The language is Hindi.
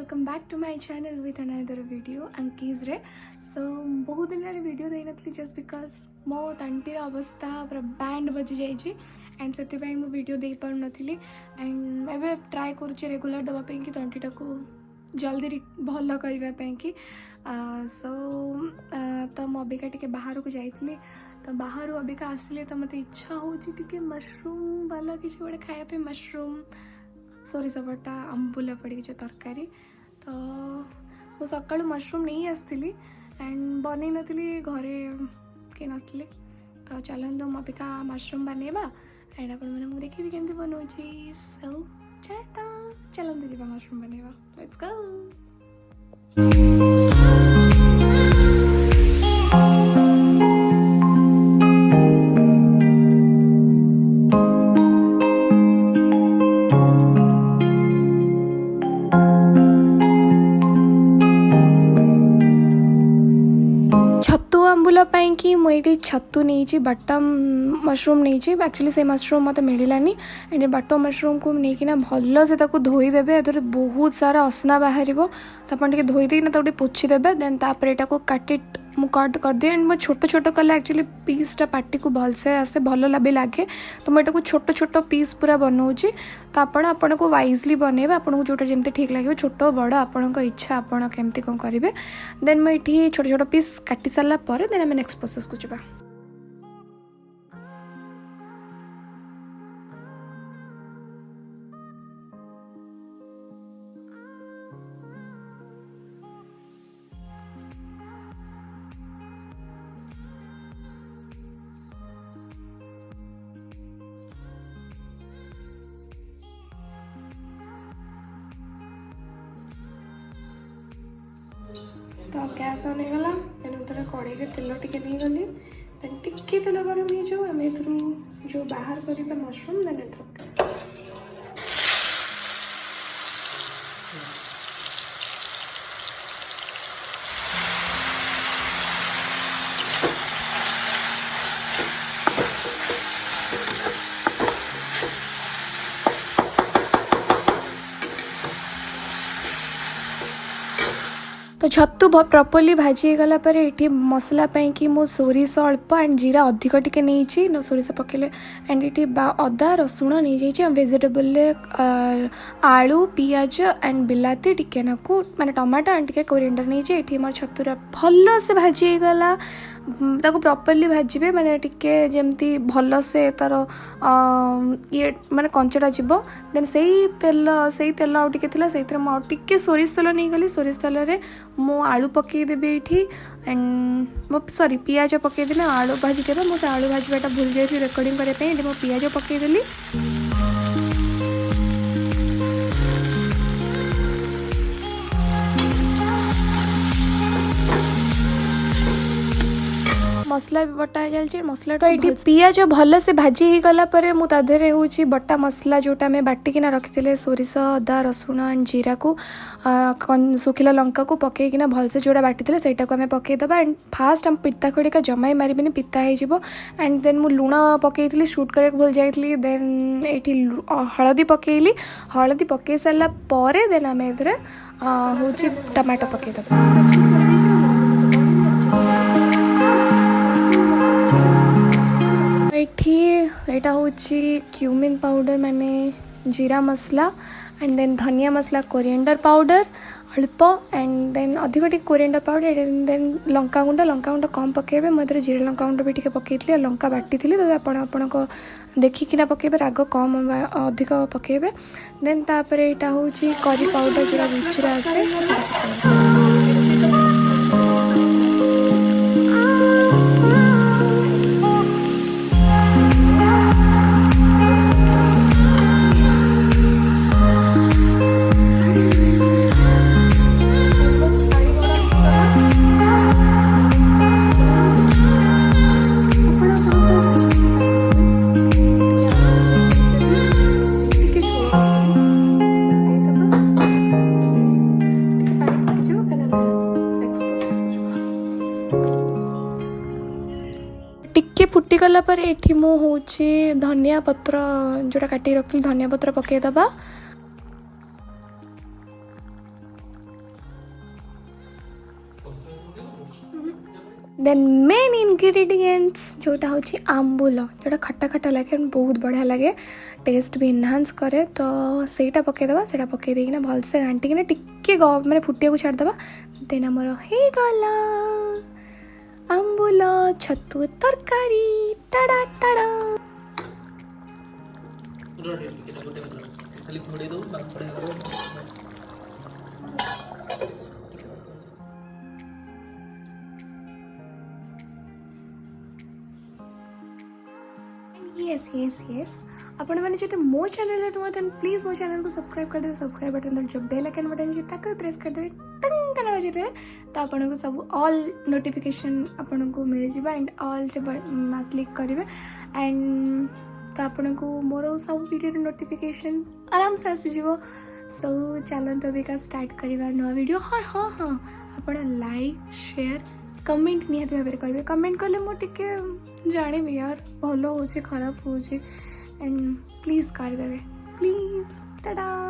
Welcome back to my channel with another video अंकीज रे। सो बहुत दिन वीडियो दे नी जस्ट बिकज मो तंटीर अवस्था पूरा बैंड बजी जाइए एंड से वीडियो दे पार नी एंड एवं ट्राए करुच्चे रेगुलर देवाई कि तंटीटा को जल्दी भल करने की। सो तो मुझे अबिका टे बाहर को जाइए तो बाहर अबिका आसिले तो मत इच्छा हो मशरूम वाला किसी गोटे खायापी मशरूम सोरिष बटा अम्बुला पड़ी जो तरकारी। तो वो सका मशरूम नहीं आसती एंड बन नी घरे किए नी तो चलते अबिका मशरूम बनवा एंड आप देखिए केमती बनाऊँगी। सो चलते जी मशरूम बनवा लेट्स गो। छतु आंबुला कि मुझे छतु नहीं बटम मशरूम नहीं एक्चुअली से मशरूम मत मिलानी एंड बटम मशरूम को लेकिन भल से धोईदेवे ए बहुत सारा असना बाहर तो आप धोईदेना पोछीदेवे देन तापर यहाँ काटी कट कर दिए एंड मैं छोट छोट कले एक्चुअली पीसटा पार्टी को भलसे आसे भल भी लगे तो मुझे छोट छोट पीस पूरा बनाऊँगी। तो आपण को वाइजली बनइबे आपको जोटा जमी ठीक लगे छोट बड़ आपण इच्छा आपण केमती कौन करेंगे। देन मुझे छोट छोट पीस काटी सारा पर देन आम नेक्स्ट प्रोसेस को जावा। तो गैस ऑन होगा तेरे कड़े तेल टिके नहीं गली टिके तेल गरम हो आम जो बाहर कर मशरूम देन तो छतु प्रॉपर्ली भाजी गला पर ये मसला कि मो सोरिष अल्प एंड जीरा अधिक टिके नहीं सोरिष पकेले एंड ये अदा रसुण नहीं जाइए वेजिटेबल आलू पियाज एंड बिलाती टिके नाकू माने टमाटो एंड टिके कोरिएंडर नहीं ये मोर छतुरा भल से भाजी गला ताको प्रॉपर्ली भाजबे माने टिके जमती भल से तार ये माने कंचटा जीव देन सही तेल आउ टिके थिला सेइथरे मो टिके सोरिष तेल नहीं गली सोरिष तेल रे मो आलू पकईदेवी ये एंड मो सॉरी पियाज पकईदेवी आलू भाजीदेवे मुझे आलू भाजवाटा भूल जाइए रेकर्डिंग करने मो पियाज पकईदेली। मसला भी बटा चलती मसला तो ये पियाज भल से भाजी ही गला पर मु ताधरे होची बटा मसला जोटा में बाटिकिना रखिले सोरिष अदा रसुण एंड जीरा को सुखिला लंका को पकईकिना भल से जोड़ा बाटी सेटा को आम पकईदबा एंड फास्ट हम पिता खड़िका जमाई मारबेनी पिता हो एंड देन मु लुण पकई शूट करके भूल जाइली देन ये हलदी पकईली हलदी पकई सारा पर देन आम ए हूँ टमाटो पकईदबा। यहाँ हूँ क्यूमिन पाउडर माने जीरा मसला एंड देन धनिया मसला कोरिएंडर पाउडर अल्प एंड देन अधिक टी कोरिएंडर पाउडर एंड देन लंका गुंड कम पकेबे मुझे जीरा लंका गुंड भी पकई लंका बाटी तो आपण देखिकिना पकेबे राग कम अधिक पकेबे देन तापर यहाँ हूँ करी पाउडर जो रुचि आसे टिके फुटीगला पर ये मु हूँ धनिया पत्र जोटा काटी रखी धनिया पत्र पकईदबा देन मेन इंग्रेडिएंट्स जोटा हूँ आंबुल जोटा खट्टा खट्टा लगे बहुत बढ़िया लगे टेस्ट भी इनहांस करे तो सेटा पकईदे सेटा पकईदेना भलसे घाटिकिना टिके मैंने फुटिया छाड़देवा देन आमर हो गला आंबुल छतु तरकारी ta-da ta-da yes yes yes आपण मैंने जो मो चैनल नुआ देन प्लीज मो चैनल को सब्सक्राइब कर देवे सब्सक्राइब बटन जो बेल आइकन बटन जी ताको प्रेस कर देवे टंग करना बजे देवे तो आपन को सब ऑल नोटिफिकेशन आपन को मिल जिबा एंड ऑल से क्लिक करिवे एंड तो आपन को मोर सब वीडियो नोटिफिकेशन आराम से आसी जिवो सो चलो तो भी का स्टार्ट करिवा नुआ वीडियो हाँ हाँ हाँ आपन लाइक शेयर कमेंट निहाती भाव करेंगे कमेंट कले मुझे जानी यार भल हो खराब हो एंड प्लीज कर देवे प्लीज टाटा।